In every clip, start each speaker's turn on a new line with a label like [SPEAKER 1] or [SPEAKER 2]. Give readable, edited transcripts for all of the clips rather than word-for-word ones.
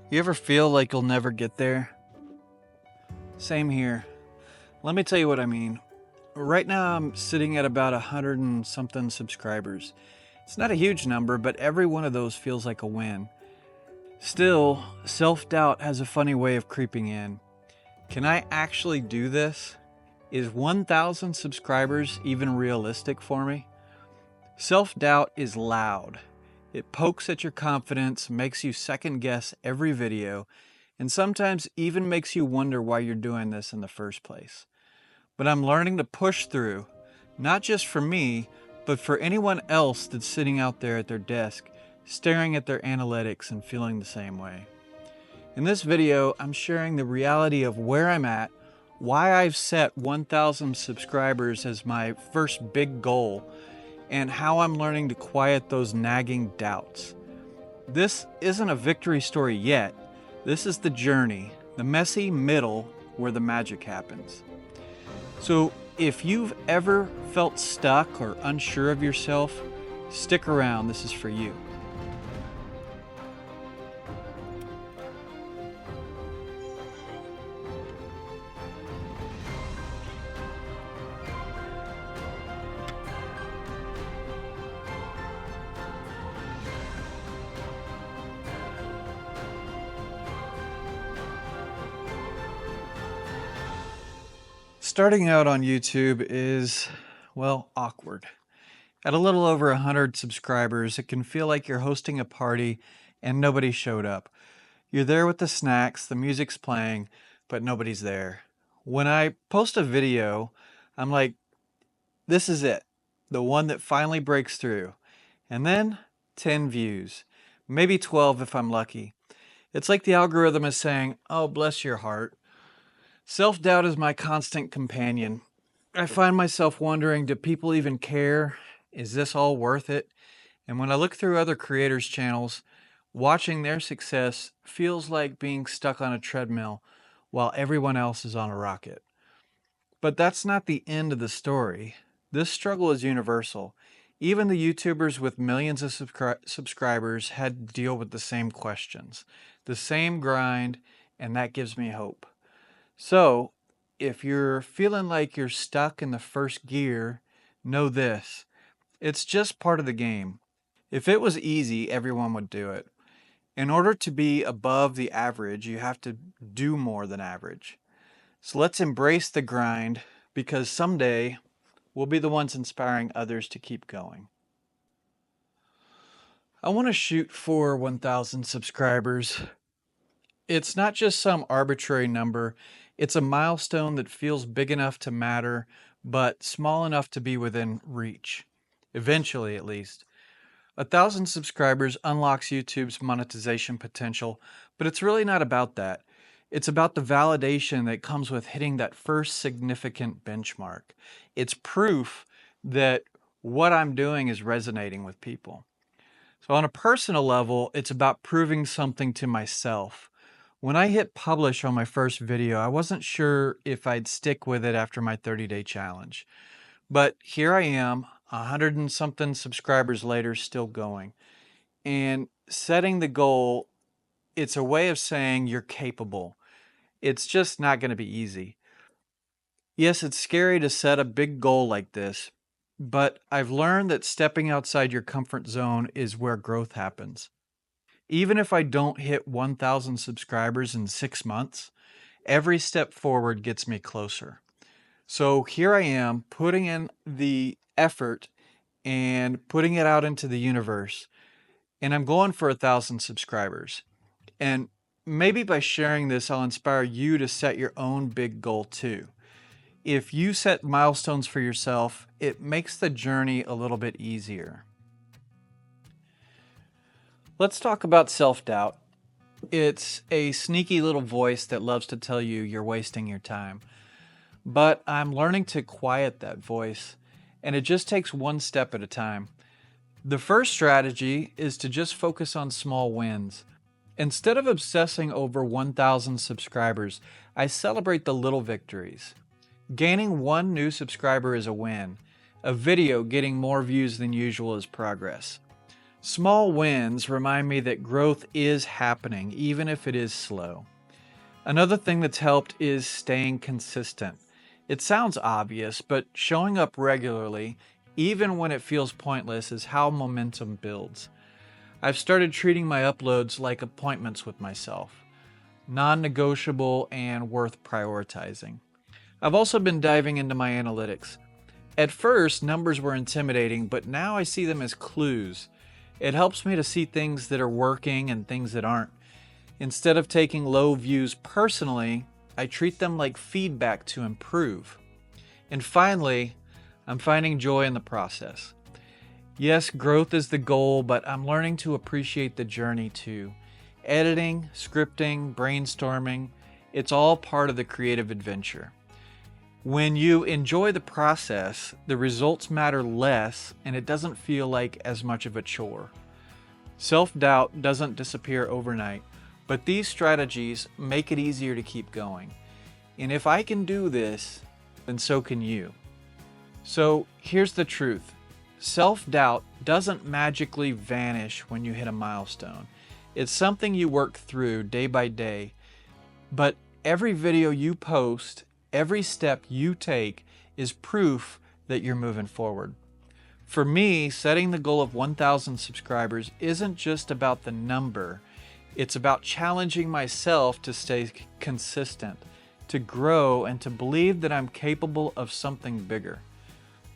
[SPEAKER 1] You ever feel like you'll never get there? Same here. Let me tell you what I mean. Right now, I'm sitting at about 100 and something subscribers. It's not a huge number, but every one of those feels like a win. Still, self doubt has a funny way of creeping in. Can I actually do this? Is 1,000 subscribers even realistic for me? Self doubt is loud. It pokes at your confidence, makes you second guess every video, and sometimes even makes you wonder why you're doing this in the first place. But I'm learning to push through, not just for me, but for anyone else that's sitting out there at their desk, staring at their analytics and feeling the same way. In this video, I'm sharing the reality of where I'm at, why I've set 1,000 subscribers as my first big goal, and how I'm learning to quiet those nagging doubts. This isn't a victory story yet. This is the journey, the messy middle where the magic happens. So if you've ever felt stuck or unsure of yourself, stick around, this is for you. Starting out on YouTube is, well, awkward. At a little over 100 subscribers, it can feel like you're hosting a party and nobody showed up. You're there with the snacks, the music's playing, but nobody's there. When I post a video, I'm like, this is it, the one that finally breaks through. And then 10 views, maybe 12 if I'm lucky. It's like the algorithm is saying, oh, bless your heart. Self-doubt is my constant companion. I find myself wondering, do people even care? Is this all worth it? And when I look through other creators' channels, watching their success feels like being stuck on a treadmill while everyone else is on a rocket. But that's not the end of the story. This struggle is universal. Even the YouTubers with millions of subscribers had to deal with the same questions, the same grind, and that gives me hope. So, if you're feeling like you're stuck in the first gear, know this. It's just part of the game. If it was easy, everyone would do it. In order to be above the average, you have to do more than average. So let's embrace the grind, because someday we'll be the ones inspiring others to keep going. I want to shoot for 1,000 subscribers. It's not just some arbitrary number. It's a milestone that feels big enough to matter, but small enough to be within reach. Eventually, at least. 1,000 subscribers unlocks YouTube's monetization potential, but it's really not about that. It's about the validation that comes with hitting that first significant benchmark. It's proof that what I'm doing is resonating with people. So on a personal level, it's about proving something to myself. When I hit publish on my first video, I wasn't sure if I'd stick with it after my 30-day challenge. But here I am, 100 and something subscribers later, still going. And setting the goal, it's a way of saying you're capable. It's just not going to be easy. Yes, it's scary to set a big goal like this, but I've learned that stepping outside your comfort zone is where growth happens. Even if I don't hit 1,000 subscribers in 6 months, every step forward gets me closer. So here I am putting in the effort and putting it out into the universe, and I'm going for 1,000 subscribers. And maybe by sharing this, I'll inspire you to set your own big goal too. If you set milestones for yourself, it makes the journey a little bit easier. Let's talk about self-doubt. It's a sneaky little voice that loves to tell you you're wasting your time. But I'm learning to quiet that voice, and it just takes one step at a time. The first strategy is to just focus on small wins. Instead of obsessing over 1,000 subscribers, I celebrate the little victories. Gaining one new subscriber is a win. A video getting more views than usual is progress. Small wins remind me that growth is happening, even if it is slow. Another thing that's helped is staying consistent. It sounds obvious, but showing up regularly, even when it feels pointless, is how momentum builds. I've started treating my uploads like appointments with myself, non negotiable and worth prioritizing. I've also been diving into my analytics. At first, numbers were intimidating, but now I see them as clues. It helps me to see things that are working and things that aren't. Instead of taking low views personally, I treat them like feedback to improve. And finally, I'm finding joy in the process. Yes, growth is the goal, but I'm learning to appreciate the journey too. Editing, scripting, brainstorming, it's all part of the creative adventure. When you enjoy the process, the results matter less and it doesn't feel like as much of a chore. Self-doubt doesn't disappear overnight, but these strategies make it easier to keep going. And if I can do this, then so can you. So here's the truth. Self-doubt doesn't magically vanish when you hit a milestone. It's something you work through day by day, but every video you post, every step you take is proof that you're moving forward. For me, setting the goal of 1,000 subscribers isn't just about the number. It's about challenging myself to stay consistent, to grow, and to believe that I'm capable of something bigger.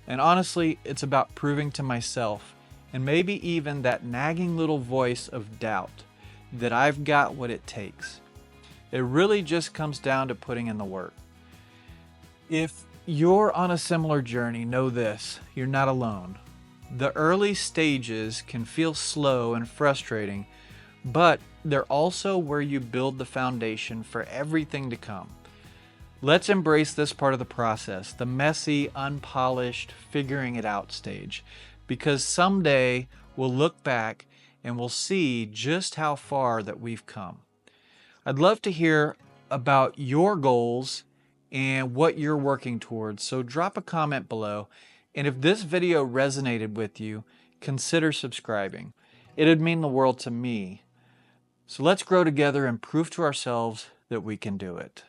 [SPEAKER 1] And honestly, it's about proving to myself, and maybe even that nagging little voice of doubt, that I've got what it takes. It really just comes down to putting in the work. If you're on a similar journey, know this, you're not alone. The early stages can feel slow and frustrating, but they're also where you build the foundation for everything to come. Let's embrace this part of the process, the messy, unpolished, figuring it out stage, because someday we'll look back and we'll see just how far that we've come. I'd love to hear about your goals and what you're working towards, so drop a comment below. And if this video resonated with you, consider subscribing. It'd mean the world to me. So let's grow together and prove to ourselves that we can do it.